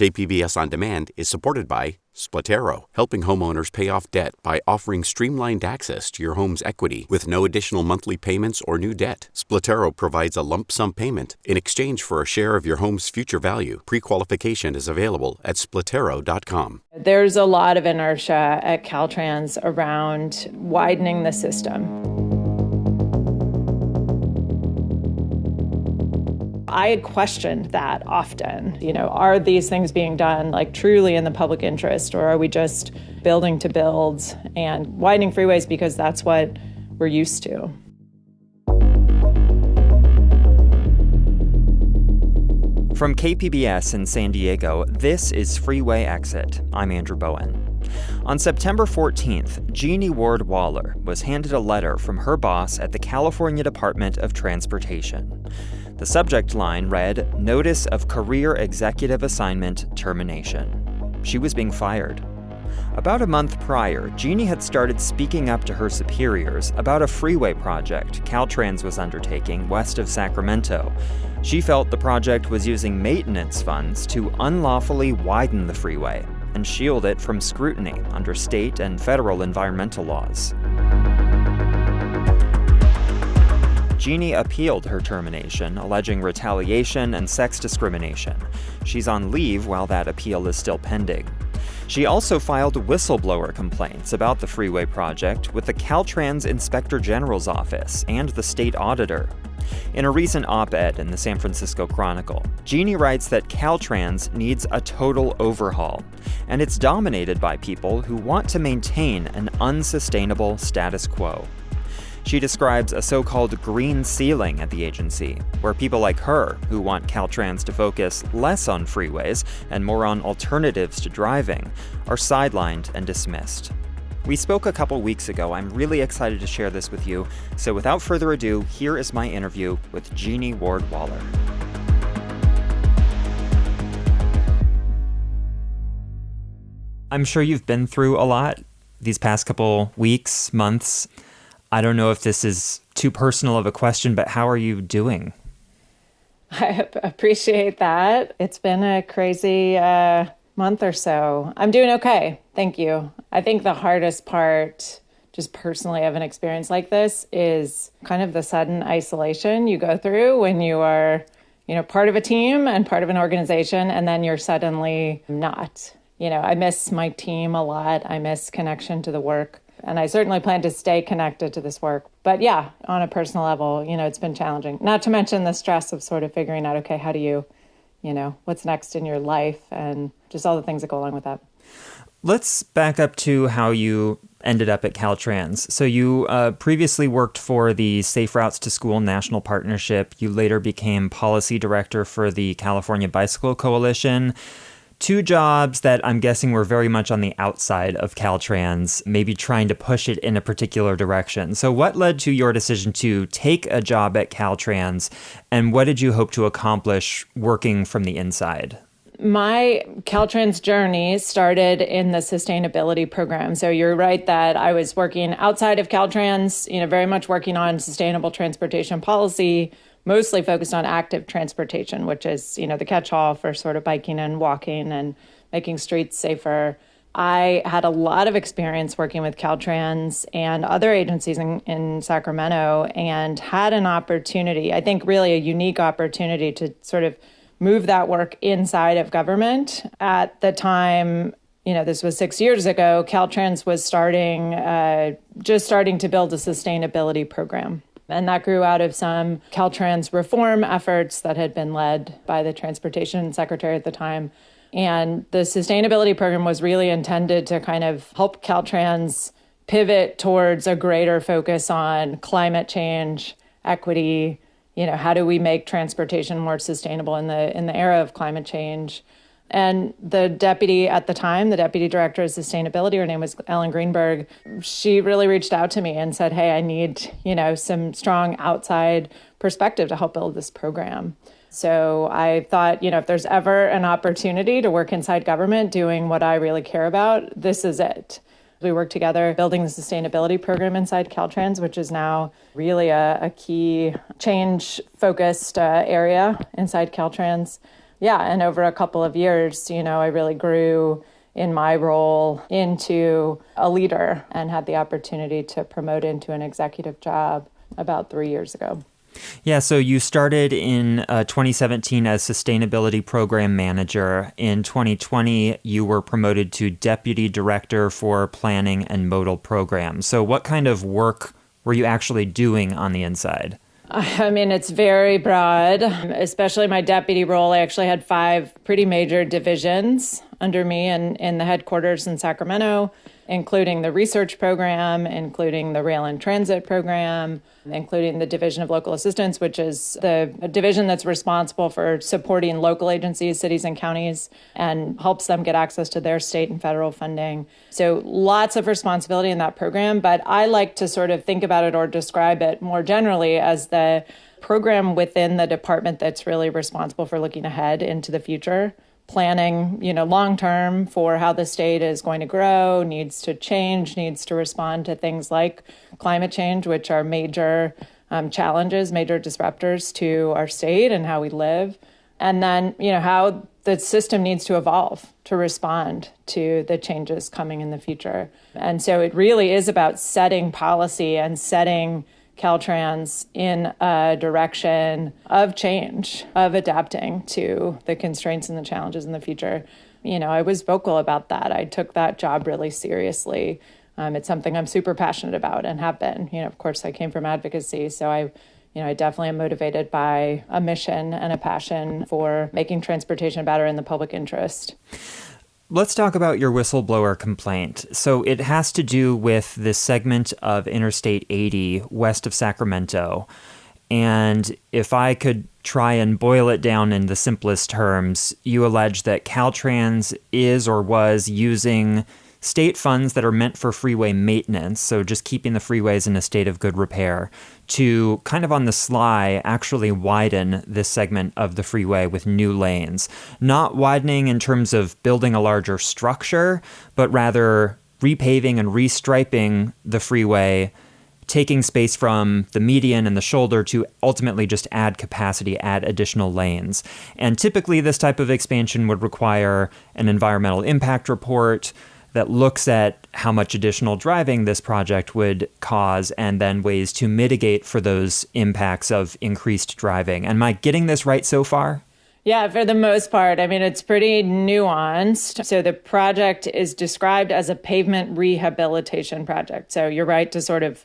KPBS On Demand is supported by Splatero, helping homeowners pay off debt by offering streamlined access to your home's equity with no additional monthly payments or new debt. Splatero provides a lump sum payment in exchange for a share of your home's future value. Pre-qualification is available at splatero.com. There's a lot of inertia at Caltrans around widening the system. I had questioned that often. Are these things being done like truly in the public interest, or are we just building to build and widening freeways because that's what we're used to? From KPBS in San Diego, this is Freeway Exit. I'm Andrew Bowen. On September 14th, Jeanie Ward-Waller was handed a letter from her boss at the California Department of Transportation. The subject line read, "Notice of Career Executive Assignment Termination." She was being fired. About a month prior, Jeanie had started speaking up to her superiors about a freeway project Caltrans was undertaking west of Sacramento. She felt the project was using maintenance funds to unlawfully widen the freeway and shield it from scrutiny under state and federal environmental laws. Jeanie appealed her termination, alleging retaliation and sex discrimination. She's on leave while that appeal is still pending. She also filed whistleblower complaints about the freeway project with the Caltrans Inspector General's office and the state auditor. In a recent op-ed in the San Francisco Chronicle, Jeanie writes that Caltrans needs a total overhaul, and it's dominated by people who want to maintain an unsustainable status quo. She describes a so-called green ceiling at the agency, where people like her, who want Caltrans to focus less on freeways and more on alternatives to driving, are sidelined and dismissed. We spoke a couple weeks ago. I'm really excited to share this with you. So without further ado, here is my interview with Jeanie Ward-Waller. I'm sure you've been through a lot these past couple weeks, months. I don't know if this is too personal of a question, but how are you doing? I appreciate that. It's been a crazy month or so. I'm doing okay. Thank you. I think the hardest part, just personally of an experience like this, is kind of the sudden isolation you go through when you are, part of a team and part of an organization, and then you're suddenly not. I miss my team a lot. I miss connection to the work. And I certainly plan to stay connected to this work. But yeah, on a personal level, it's been challenging. Not to mention the stress of sort of figuring out, okay, how do you, what's next in your life and just all the things that go along with that. Let's back up to how you ended up at Caltrans. So you previously worked for the Safe Routes to School National Partnership. You later became policy director for the California Bicycle Coalition. Two jobs that I'm guessing were very much on the outside of Caltrans, maybe trying to push it in a particular direction. So what led to your decision to take a job at Caltrans, and what did you hope to accomplish working from the inside? My Caltrans journey started in the sustainability program. So you're right that I was working outside of Caltrans, very much working on sustainable transportation policy, mostly focused on active transportation, which is, the catch-all for sort of biking and walking and making streets safer. I had a lot of experience working with Caltrans and other agencies in Sacramento and had an opportunity, I think really a unique opportunity to sort of move that work inside of government. At the time, this was 6 years ago, Caltrans was just starting to build a sustainability program. And that grew out of some Caltrans reform efforts that had been led by the transportation secretary at the time. And the sustainability program was really intended to kind of help Caltrans pivot towards a greater focus on climate change, equity, how do we make transportation more sustainable in the era of climate change. And the deputy at the time, the deputy director of sustainability, her name was Ellen Greenberg, she really reached out to me and said, hey, I need, some strong outside perspective to help build this program. So I thought, if there's ever an opportunity to work inside government doing what I really care about, this is it. We worked together building the sustainability program inside Caltrans, which is now really a key change-focused area inside Caltrans. Yeah, and over a couple of years, I really grew in my role into a leader and had the opportunity to promote into an executive job about 3 years ago. Yeah, so you started in 2017 as Sustainability Program Manager. In 2020, you were promoted to Deputy Director for Planning and Modal Programs. So what kind of work were you actually doing on the inside? I mean, it's very broad, especially my deputy role. I actually had 5 pretty major divisions under me in the headquarters in Sacramento, including the research program, including the rail and transit program, including the Division of Local Assistance, which is the division that's responsible for supporting local agencies, cities and counties, and helps them get access to their state and federal funding. So lots of responsibility in that program, but I like to sort of think about it or describe it more generally as the program within the department that's really responsible for looking ahead into the future. Planning, long term for how the state is going to grow, needs to change, needs to respond to things like climate change, which are major challenges, major disruptors to our state and how we live. And then, how the system needs to evolve to respond to the changes coming in the future. And so it really is about setting policy and setting Caltrans in a direction of change, of adapting to the constraints and the challenges in the future. I was vocal about that. I took that job really seriously. It's something I'm super passionate about and have been. Of course, I came from advocacy, so I definitely am motivated by a mission and a passion for making transportation better in the public interest. Let's talk about your whistleblower complaint. So it has to do with this segment of Interstate 80 west of Sacramento. And if I could try and boil it down in the simplest terms, you allege that Caltrans is or was using state funds that are meant for freeway maintenance, so just keeping the freeways in a state of good repair, to kind of on the sly actually widen this segment of the freeway with new lanes. Not widening in terms of building a larger structure, but rather repaving and restriping the freeway, taking space from the median and the shoulder to ultimately just add capacity, add additional lanes. And typically this type of expansion would require an environmental impact report that looks at how much additional driving this project would cause and then ways to mitigate for those impacts of increased driving. Am I getting this right so far? Yeah, for the most part. I mean, it's pretty nuanced. So the project is described as a pavement rehabilitation project. So you're right to sort of,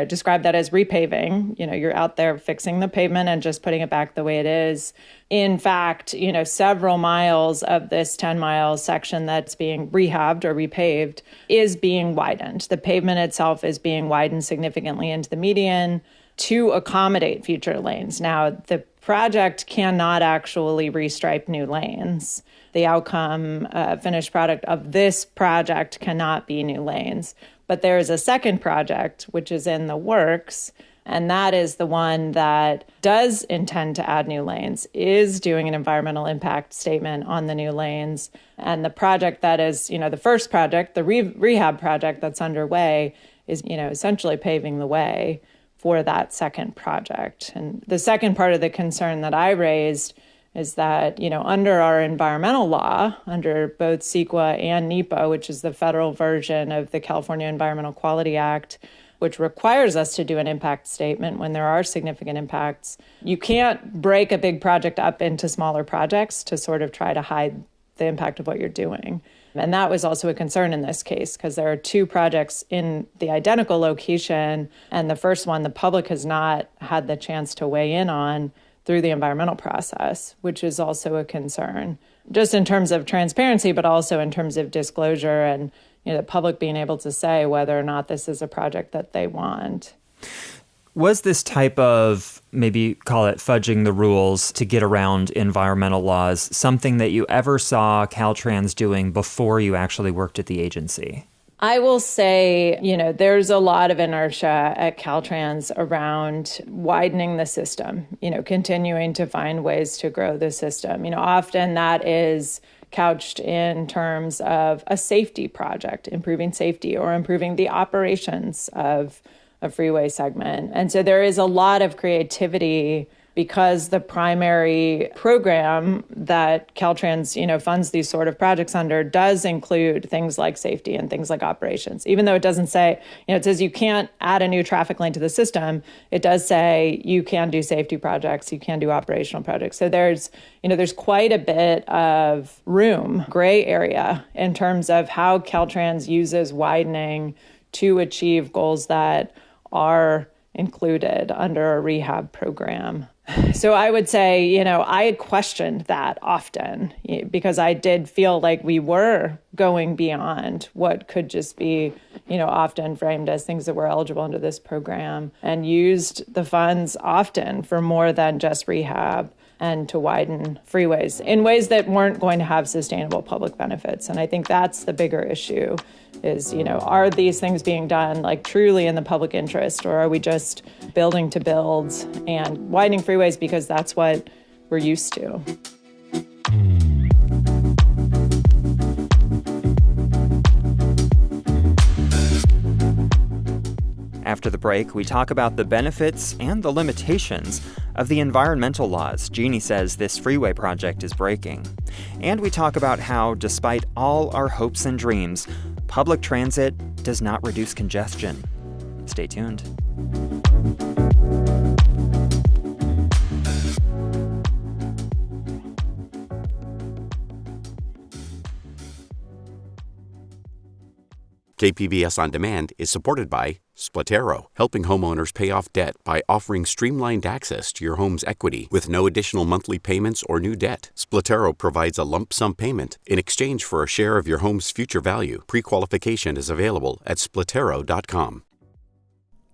describe that as repaving. You're out there fixing the pavement and just putting it back the way it is. In fact, several miles of this 10-mile section that's being rehabbed or repaved is being widened. The pavement itself is being widened significantly into the median to accommodate future lanes. Now, the project cannot actually restripe new lanes. The outcome, finished product of this project cannot be new lanes. But there is a second project, which is in the works, and that is the one that does intend to add new lanes, is doing an environmental impact statement on the new lanes. And the project that is, the first project, the rehab project that's underway, is, essentially paving the way for that second project. And the second part of the concern that I raised is that, under our environmental law, under both CEQA and NEPA, which is the federal version of the California Environmental Quality Act, which requires us to do an impact statement when there are significant impacts, you can't break a big project up into smaller projects to sort of try to hide the impact of what you're doing. And that was also a concern in this case, because there are 2 projects in the identical location, and the first one the public has not had the chance to weigh in on through the environmental process, which is also a concern, just in terms of transparency, but also in terms of disclosure and the public being able to say whether or not this is a project that they want. Was this type of, maybe call it fudging the rules to get around environmental laws, something that you ever saw Caltrans doing before you actually worked at the agency? I will say, there's a lot of inertia at Caltrans around widening the system, continuing to find ways to grow the system. Often that is couched in terms of a safety project, improving safety or improving the operations of a freeway segment. And so there is a lot of creativity because the primary program that Caltrans, funds these sort of projects under does include things like safety and things like operations. Even though it doesn't say, it says you can't add a new traffic lane to the system, it does say you can do safety projects, you can do operational projects. So there's quite a bit of room, gray area, in terms of how Caltrans uses widening to achieve goals that are included under a rehab program. So I would say, I had questioned that often because I did feel like we were going beyond what could just be, often framed as things that were eligible under this program, and used the funds often for more than just rehab and to widen freeways in ways that weren't going to have sustainable public benefits. And I think that's the bigger issue is, are these things being done like truly in the public interest, or are we just building to build and widening freeways because that's what we're used to? After the break, we talk about the benefits and the limitations of the environmental laws Jeanie says this freeway project is breaking. And we talk about how, despite all our hopes and dreams, public transit does not reduce congestion. Stay tuned. KPBS On Demand is supported by Splatero, helping homeowners pay off debt by offering streamlined access to your home's equity with no additional monthly payments or new debt. Splatero provides a lump sum payment in exchange for a share of your home's future value. Pre-qualification is available at splatero.com.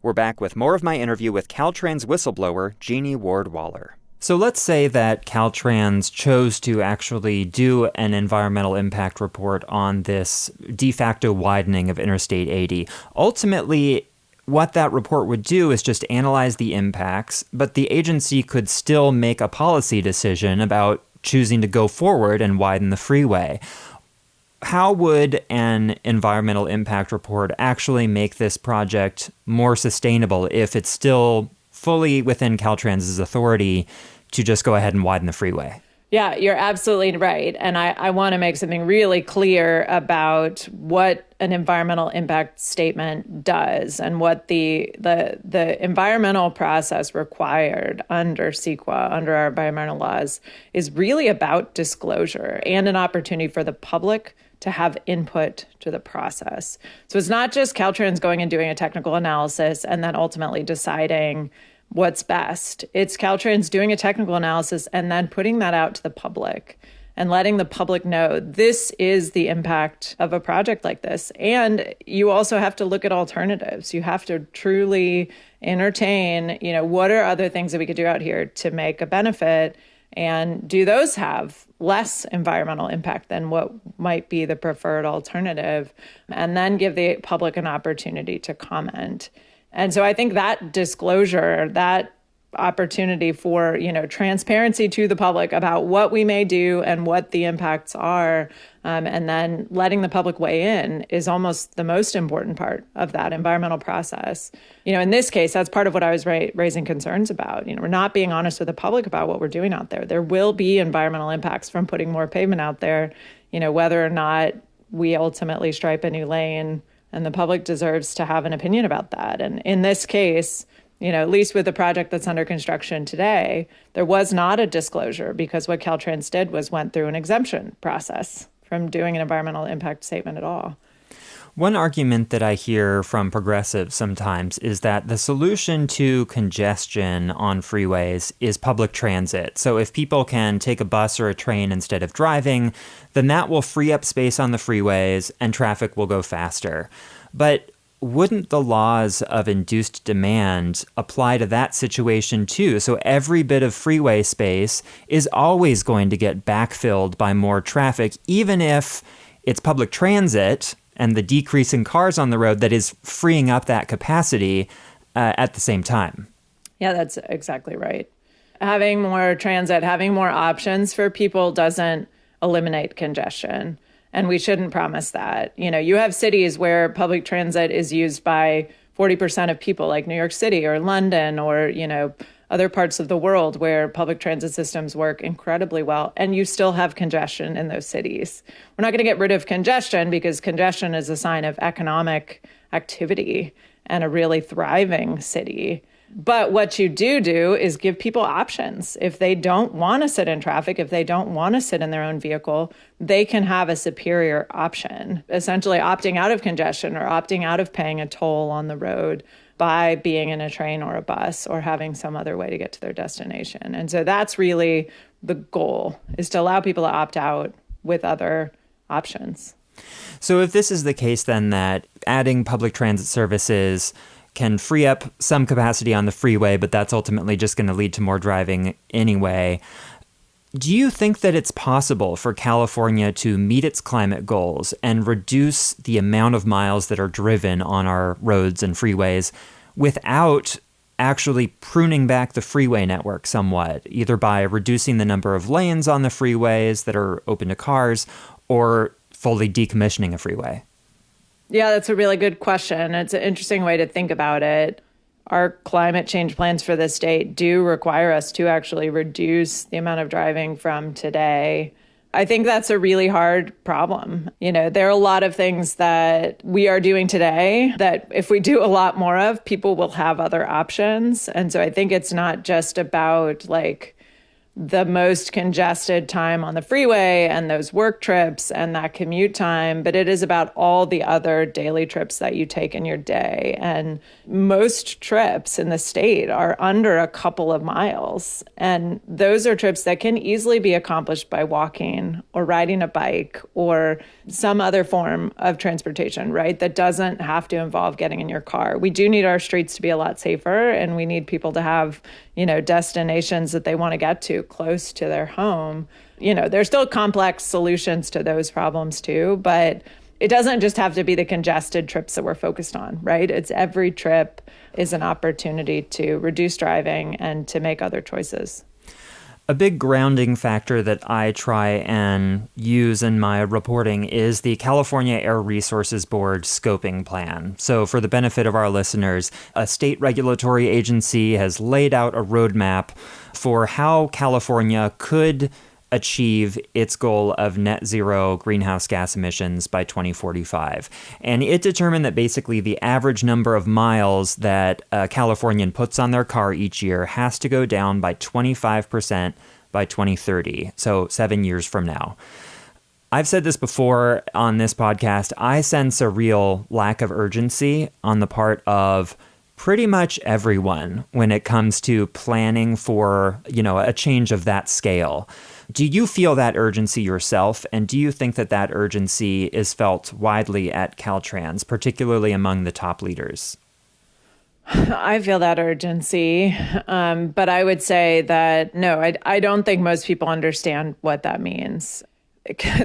We're back with more of my interview with Caltrans whistleblower Jeanie Ward-Waller. So let's say that Caltrans chose to actually do an environmental impact report on this de facto widening of Interstate 80. Ultimately, what that report would do is just analyze the impacts, but the agency could still make a policy decision about choosing to go forward and widen the freeway. How would an environmental impact report actually make this project more sustainable if it's still fully within Caltrans' authority to just go ahead and widen the freeway? Yeah, you're absolutely right. And I want to make something really clear about what an environmental impact statement does and what the environmental process required under CEQA, under our environmental laws, is really about disclosure and an opportunity for the public to have input to the process. So it's not just Caltrans going and doing a technical analysis and then ultimately deciding what's best. It's Caltrans doing a technical analysis and then putting that out to the public and letting the public know this is the impact of a project like this. And you also have to look at alternatives. You have to truly entertain, what are other things that we could do out here to make a benefit? And do those have less environmental impact than what might be the preferred alternative? And then give the public an opportunity to comment. And so I think that disclosure, that opportunity for, transparency to the public about what we may do and what the impacts are, and then letting the public weigh in is almost the most important part of that environmental process. In this case, that's part of what I was raising concerns about. We're not being honest with the public about what we're doing out there. There will be environmental impacts from putting more pavement out there, whether or not we ultimately stripe a new lane. And the public deserves to have an opinion about that. And in this case, at least with the project that's under construction today, there was not a disclosure because what Caltrans did was went through an exemption process from doing an environmental impact statement at all. One argument that I hear from progressives sometimes is that the solution to congestion on freeways is public transit. So if people can take a bus or a train instead of driving, then that will free up space on the freeways and traffic will go faster. But wouldn't the laws of induced demand apply to that situation too? So every bit of freeway space is always going to get backfilled by more traffic, even if it's public transit and the decrease in cars on the road that is freeing up that capacity at the same time. Yeah, that's exactly right. Having more transit, having more options for people doesn't eliminate congestion. And we shouldn't promise that. You have cities where public transit is used by 40% of people, like New York City or London or, other parts of the world where public transit systems work incredibly well, and you still have congestion in those cities. We're not going to get rid of congestion because congestion is a sign of economic activity and a really thriving city. But what you do is give people options. If they don't want to sit in traffic, if they don't want to sit in their own vehicle, they can have a superior option, essentially opting out of congestion or opting out of paying a toll on the road by being in a train or a bus or having some other way to get to their destination. And so that's really the goal, is to allow people to opt out with other options. So if this is the case, then that adding public transit services can free up some capacity on the freeway, but that's ultimately just going to lead to more driving anyway. Do you think that it's possible for California to meet its climate goals and reduce the amount of miles that are driven on our roads and freeways without actually pruning back the freeway network somewhat, either by reducing the number of lanes on the freeways that are open to cars or fully decommissioning a freeway? Yeah, that's a really good question. It's an interesting way to think about it. Our climate change plans for the state do require us to actually reduce the amount of driving from today. I think that's a really hard problem. There are a lot of things that we are doing today that if we do a lot more of, people will have other options. And so I think it's not just about the most congested time on the freeway and those work trips and that commute time, but it is about all the other daily trips that you take in your day. And most trips in the state are under a couple of miles. And those are trips that can easily be accomplished by walking or riding a bike or some other form of transportation, right? That doesn't have to involve getting in your car. We do need our streets to be a lot safer, and we need people to have destinations that they want to get to close to their home. There's still complex solutions to those problems too, but it doesn't just have to be the congested trips that we're focused on, right? It's every trip is an opportunity to reduce driving and to make other choices. A big grounding factor that I try and use in my reporting is the California Air Resources Board scoping plan. So for the benefit of our listeners, a state regulatory agency has laid out a roadmap for how California could achieve its goal of net zero greenhouse gas emissions by 2045. And it determined that basically the average number of miles that a Californian puts on their car each year has to go down by 25% by 2030, so 7 years from now. I've said this before on this podcast. I sense a real lack of urgency on the part of pretty much everyone when it comes to planning for, a change of that scale. Do you feel that urgency yourself? And do you think that that urgency is felt widely at Caltrans, particularly among the top leaders? I feel that urgency, but I would say that, no, I don't think most people understand what that means.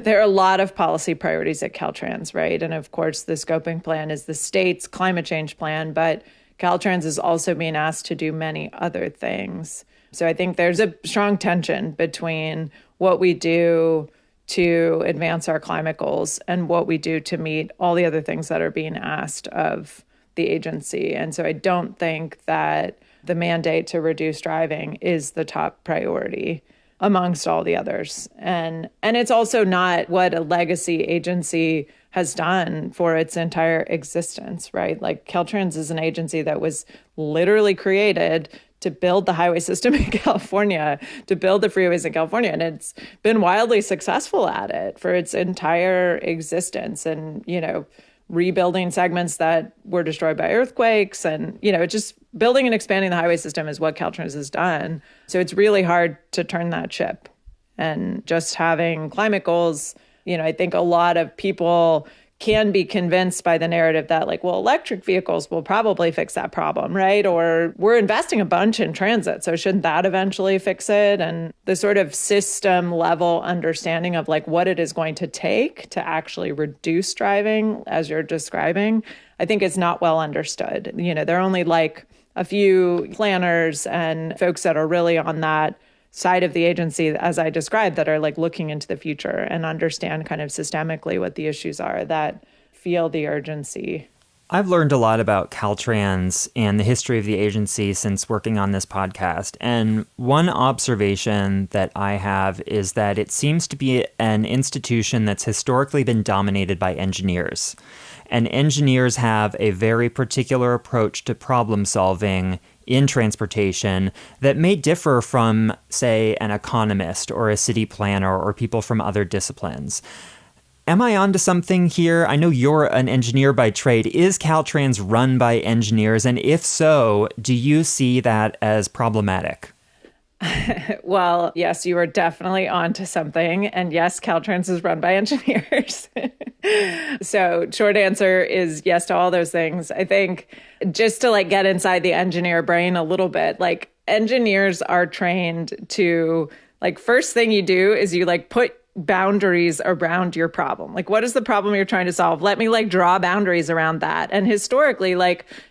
There are a lot of policy priorities at Caltrans, right? And of course, the scoping plan is the state's climate change plan, but Caltrans is also being asked to do many other things. So I think there's a strong tension between what we do to advance our climate goals and what we do to meet all the other things that are being asked of the agency. And so I don't think that the mandate to reduce driving is the top priority amongst all the others. And it's also not what a legacy agency has done for its entire existence, right? Caltrans is an agency that was literally created to build the highway system in California, to build the freeways in California. And it's been wildly successful at it for its entire existence. And, rebuilding segments that were destroyed by earthquakes and, just building and expanding the highway system is what Caltrans has done. So it's really hard to turn that ship. And just having climate goals, I think a lot of people can be convinced by the narrative that electric vehicles will probably fix that problem, right? Or we're investing a bunch in transit, so shouldn't that eventually fix it? And the sort of system level understanding of what it is going to take to actually reduce driving, as you're describing, I think is not well understood. There are only a few planners and folks that are really on that side of the agency, as I described, that are looking into the future and understand kind of systemically what the issues are, that feel the urgency. I've learned a lot about Caltrans and the history of the agency since working on this podcast. And one observation that I have is that it seems to be an institution that's historically been dominated by engineers. And engineers have a very particular approach to problem solving in transportation that may differ from, say, an economist or a city planner or people from other disciplines. Am I onto something here? I know you're an engineer by trade. Is Caltrans run by engineers? And if so, do you see that as problematic? Well, yes, you are definitely onto something. And yes, Caltrans is run by engineers. So short answer is yes to all those things. I think just to get inside the engineer brain a little bit, engineers are trained to first thing you do is you put boundaries around your problem. What is the problem you're trying to solve? Let me draw boundaries around that. And historically,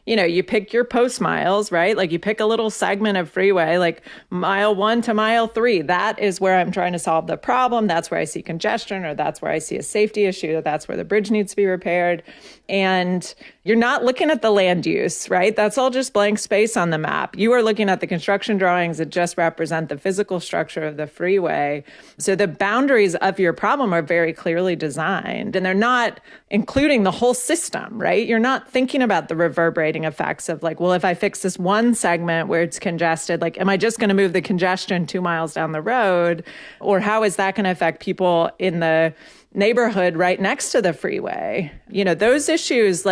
you pick your post miles, right? You pick a little segment of freeway, mile 1 to mile 3. That is where I'm trying to solve the problem. That's where I see congestion, or that's where I see a safety issue. That's where the bridge needs to be repaired. And you're not looking at the land use, right? That's all just blank space on the map. You are looking at the construction drawings that just represent the physical structure of the freeway. So the boundaries of your problem are very clearly designed, and they're not including the whole system, right? You're not thinking about the reverberating effects of if I fix this one segment where it's congested, am I just going to move the congestion 2 miles down the road? Or how is that going to affect people in the neighborhood right next to the freeway? Those issues,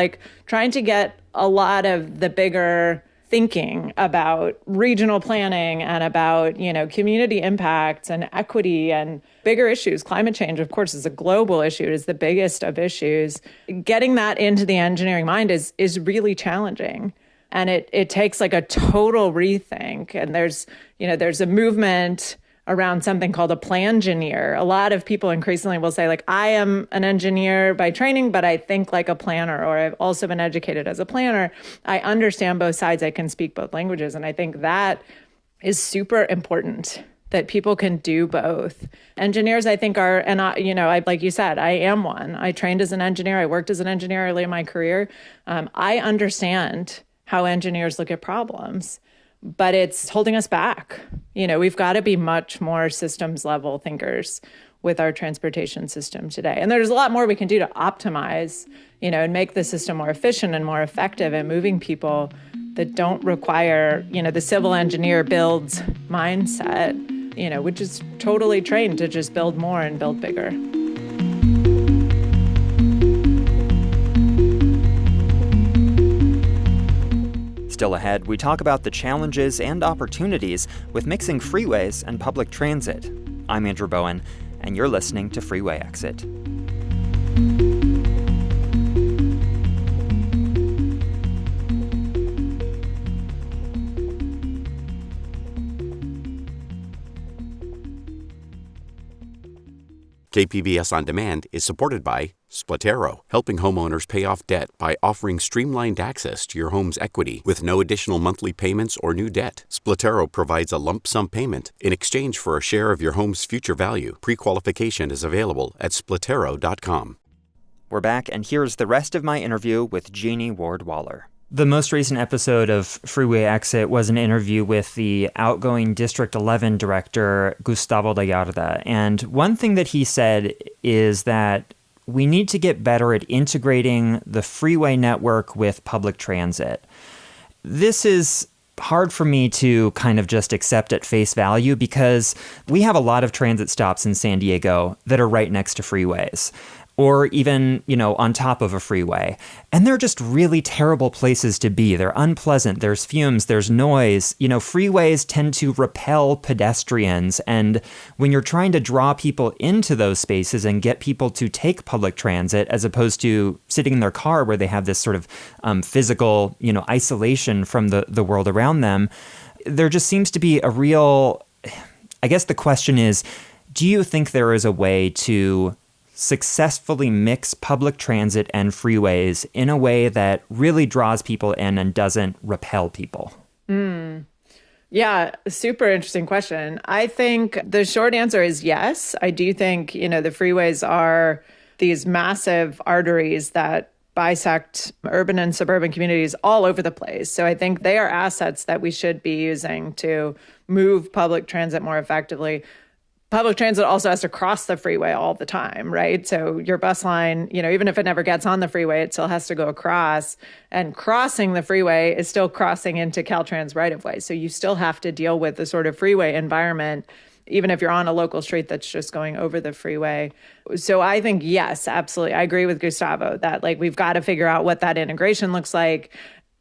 trying to get a lot of the bigger thinking about regional planning and about, community impacts and equity and bigger issues. Climate change, of course, is a global issue. It is the biggest of issues. Getting that into the engineering mind is really challenging. And it takes a total rethink. And there's a movement around something called a plan-gineer. A lot of people increasingly will say, I am an engineer by training, but I think like a planner, or I've also been educated as a planner. I understand both sides. I can speak both languages. And I think that is super important, that people can do both. Engineers, I think, are, and I, like you said, I am one. I trained as an engineer. I worked as an engineer early in my career. I understand how engineers look at problems, but it's holding us back. We've got to be much more systems level thinkers with our transportation system today. And there's a lot more we can do to optimize, and make the system more efficient and more effective at moving people that don't require, the civil engineer builds mindset, which is totally trained to just build more and build bigger. Still ahead, we talk about the challenges and opportunities with mixing freeways and public transit. I'm Andrew Bowen, and you're listening to Freeway Exit. KPBS On Demand is supported by Splatero, helping homeowners pay off debt by offering streamlined access to your home's equity with no additional monthly payments or new debt. Splatero provides a lump sum payment in exchange for a share of your home's future value. Pre-qualification is available at splatero.com. We're back, and here's the rest of my interview with Jeanie Ward-Waller. The most recent episode of Freeway Exit was an interview with the outgoing District 11 director, Gustavo Gallarda. And one thing that he said is that we need to get better at integrating the freeway network with public transit. This is hard for me to kind of just accept at face value because we have a lot of transit stops in San Diego that are right next to freeways, or even, on top of a freeway. And they're just really terrible places to be. They're unpleasant. There's fumes. There's noise. Freeways tend to repel pedestrians. And when you're trying to draw people into those spaces and get people to take public transit, as opposed to sitting in their car where they have this sort of physical, isolation from the world around them, there just seems to be a real, I guess the question is, do you think there is a way to successfully mix public transit and freeways in a way that really draws people in and doesn't repel people? Yeah, super interesting question. I think the short answer is yes. I do think, the freeways are these massive arteries that bisect urban and suburban communities all over the place. So I think they are assets that we should be using to move public transit more effectively. Public transit also has to cross the freeway all the time, right? So your bus line, even if it never gets on the freeway, it still has to go across. And crossing the freeway is still crossing into Caltrans right-of-way. So you still have to deal with the sort of freeway environment, even if you're on a local street that's just going over the freeway. So I think, yes, absolutely. I agree with Gustavo that we've got to figure out what that integration looks like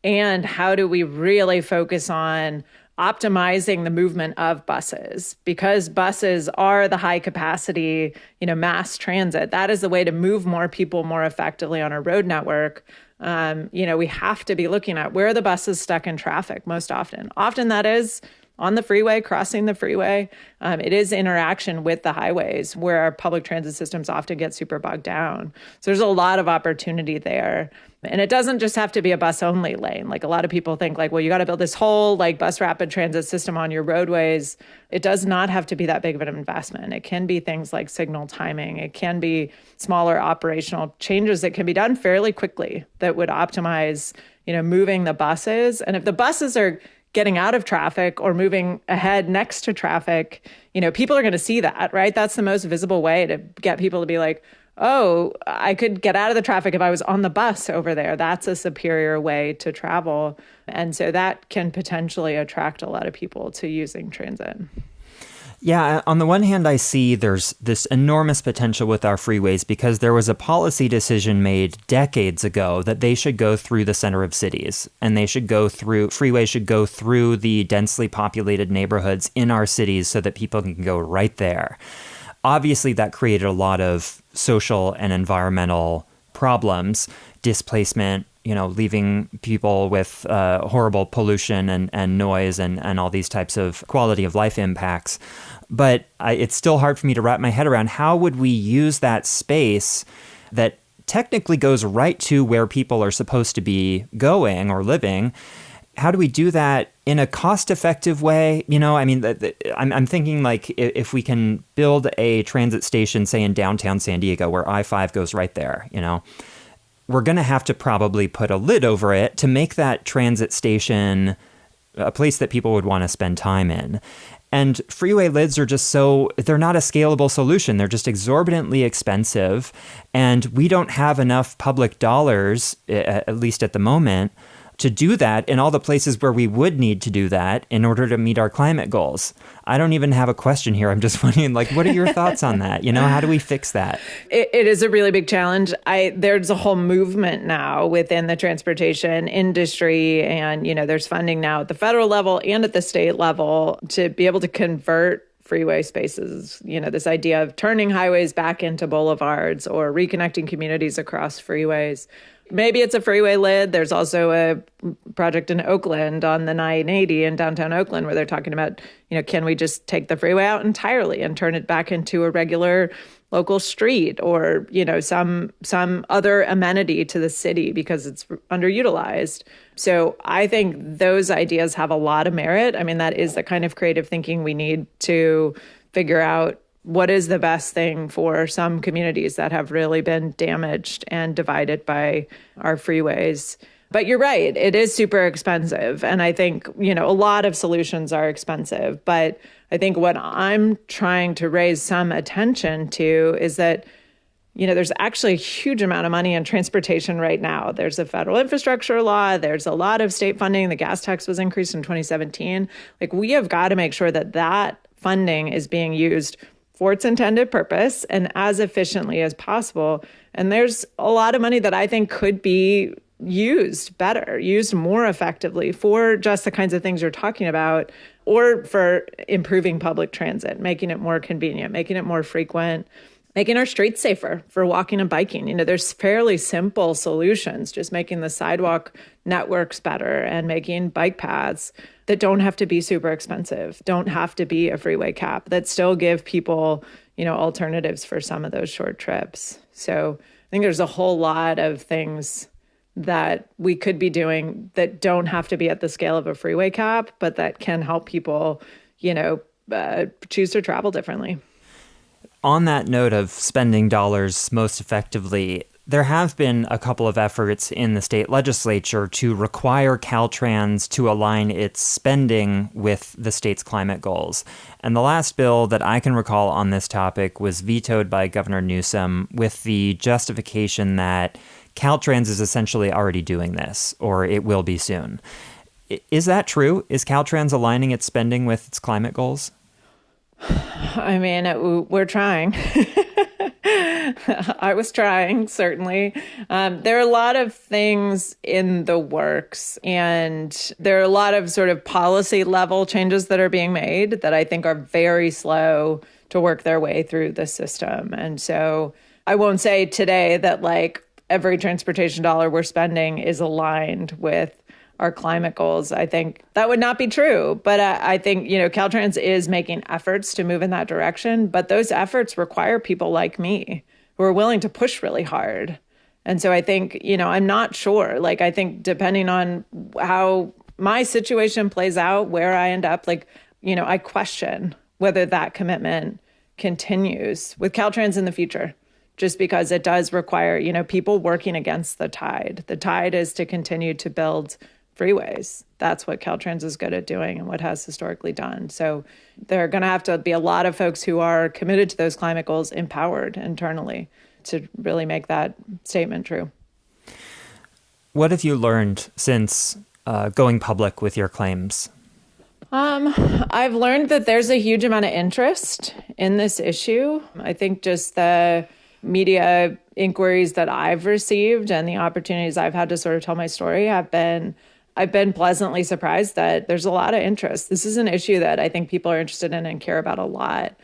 and how do we really focus on optimizing the movement of buses, because buses are the high capacity, mass transit. That is the way to move more people more effectively on our road network. We have to be looking at where are the buses stuck in traffic most often. Often that is on the freeway, crossing the freeway. It is interaction with the highways where our public transit systems often get super bogged down. So there's a lot of opportunity there. And it doesn't just have to be a bus-only lane. A lot of people think you got to build this whole bus rapid transit system on your roadways. It does not have to be that big of an investment. It can be things like signal timing. It can be smaller operational changes that can be done fairly quickly that would optimize, moving the buses. And if the buses are getting out of traffic or moving ahead next to traffic, people are going to see that, right? That's the most visible way to get people to be like, oh, I could get out of the traffic if I was on the bus over there. That's a superior way to travel. And so that can potentially attract a lot of people to using transit. Yeah, on the one hand, I see there's this enormous potential with our freeways because there was a policy decision made decades ago that they should go through the center of cities and freeways should go through the densely populated neighborhoods in our cities so that people can go right there. Obviously, that created a lot of social and environmental problems, displacement, leaving people with horrible pollution and noise and all these types of quality of life impacts. But it's still hard for me to wrap my head around how would we use that space that technically goes right to where people are supposed to be going or living. How do we do that in a cost-effective way? I'm thinking if we can build a transit station, say in downtown San Diego, where I-5 goes right there, we're going to have to probably put a lid over it to make that transit station a place that people would want to spend time in. And freeway lids are they're not a scalable solution. They're just exorbitantly expensive. And we don't have enough public dollars, at least at the moment, to do that in all the places where we would need to do that in order to meet our climate goals. I don't even have a question here. I'm just wondering, what are your thoughts on that? How do we fix that? It is a really big challenge. There's a whole movement now within the transportation industry, and, there's funding now at the federal level and at the state level to be able to convert freeway spaces, this idea of turning highways back into boulevards or reconnecting communities across freeways. Maybe it's a freeway lid. There's also a project in Oakland on the 980 in downtown Oakland where they're talking about, can we just take the freeway out entirely and turn it back into a regular local street or, some other amenity to the city because it's underutilized. So I think those ideas have a lot of merit. That is the kind of creative thinking we need to figure out what is the best thing for some communities that have really been damaged and divided by our freeways. But you're right, it is super expensive. And I think, a lot of solutions are expensive. But I think what I'm trying to raise some attention to is that, there's actually a huge amount of money in transportation right now. There's a federal infrastructure law. There's a lot of state funding. The gas tax was increased in 2017. We have got to make sure that that funding is being used for its intended purpose and as efficiently as possible. And there's a lot of money that I think could be used better, used more effectively for just the kinds of things you're talking about, or for improving public transit, making it more convenient, making it more frequent, making our streets safer for walking and biking. There's fairly simple solutions, just making the sidewalk networks better and making bike paths that don't have to be super expensive, don't have to be a freeway cap, that still give people, alternatives for some of those short trips. So I think there's a whole lot of things that we could be doing that don't have to be at the scale of a freeway cap, but that can help people, choose to travel differently. On that note of spending dollars most effectively, There have been a couple of efforts in the state legislature to require Caltrans to align its spending with the state's climate goals. And the last bill that I can recall on this topic was vetoed by Governor Newsom with the justification that Caltrans is essentially already doing this, or it will be soon. Is that true? Is Caltrans aligning its spending with its climate goals? I mean, we're trying. I was trying, certainly. There are a lot of things in the works, and there are a lot of sort of policy level changes that are being made that I think are very slow to work their way through the system. And so I won't say today that like every transportation dollar we're spending is aligned with our climate goals. I think that would not be true. But I think, Caltrans is making efforts to move in that direction. But those efforts require people like me who are willing to push really hard. And so I think, I'm not sure. Like, I think depending on how my situation plays out, where I end up, I question whether that commitment continues with Caltrans in the future, just because it does require, people working against the tide. The tide is to continue to build freeways. That's what Caltrans is good at doing and what has historically done. So there are going to have to be a lot of folks who are committed to those climate goals, empowered internally to really make that statement true. What have you learned since going public with your claims? I've learned that there's a huge amount of interest in this issue. I think just the media inquiries that I've received and the opportunities I've had to sort of tell my story I've been pleasantly surprised that there's a lot of interest. This is an issue that I think people are interested in and care about a lot.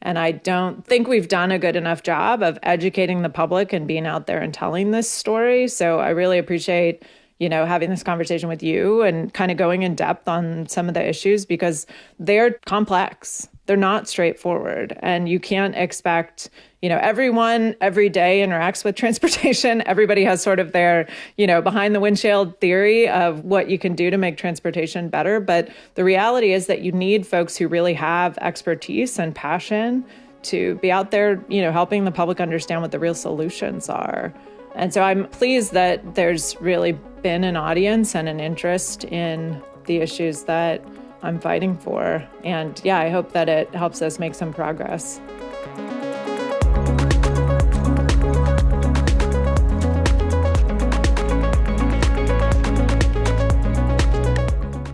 And I don't think we've done a good enough job of educating the public and being out there and telling this story. So I really appreciate, having this conversation with you and kind of going in depth on some of the issues because they're complex. They're not straightforward. And you can't expect, everyone every day interacts with transportation. Everybody has sort of their, behind the windshield theory of what you can do to make transportation better. But the reality is that you need folks who really have expertise and passion to be out there, helping the public understand what the real solutions are. And so I'm pleased that there's really been an audience and an interest in the issues that I'm fighting for. And yeah, I hope that it helps us make some progress.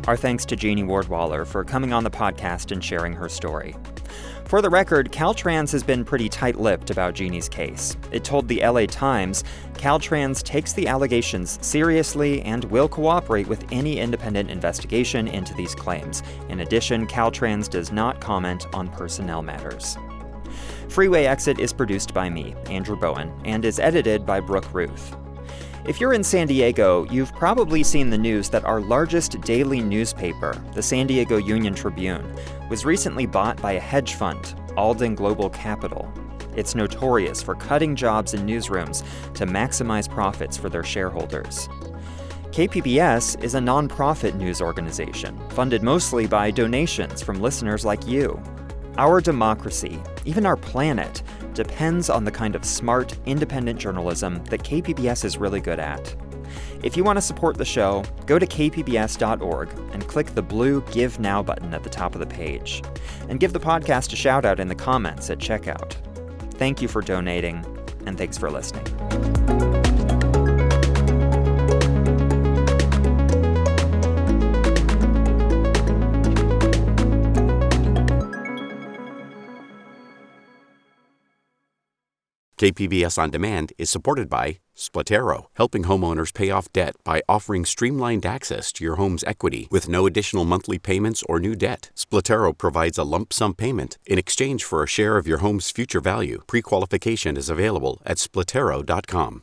Our thanks to Jeanie Ward-Waller for coming on the podcast and sharing her story. For the record, Caltrans has been pretty tight-lipped about Jeanie's case. It told the LA Times, Caltrans takes the allegations seriously and will cooperate with any independent investigation into these claims. In addition, Caltrans does not comment on personnel matters. Freeway Exit is produced by me, Andrew Bowen, and is edited by Brooke Ruth. If you're in San Diego, you've probably seen the news that our largest daily newspaper, the San Diego Union-Tribune, was recently bought by a hedge fund, Alden Global Capital. It's notorious for cutting jobs in newsrooms to maximize profits for their shareholders. KPBS is a nonprofit news organization, funded mostly by donations from listeners like you. Our democracy, even our planet, depends on the kind of smart, independent journalism that KPBS is really good at. If you want to support the show, go to kpbs.org and click the blue Give Now button at the top of the page. And give the podcast a shout out in the comments at checkout. Thank you for donating, and thanks for listening. KPBS On Demand is supported by Splatero, helping homeowners pay off debt by offering streamlined access to your home's equity with no additional monthly payments or new debt. Splatero provides a lump sum payment in exchange for a share of your home's future value. Pre-qualification is available at splatero.com.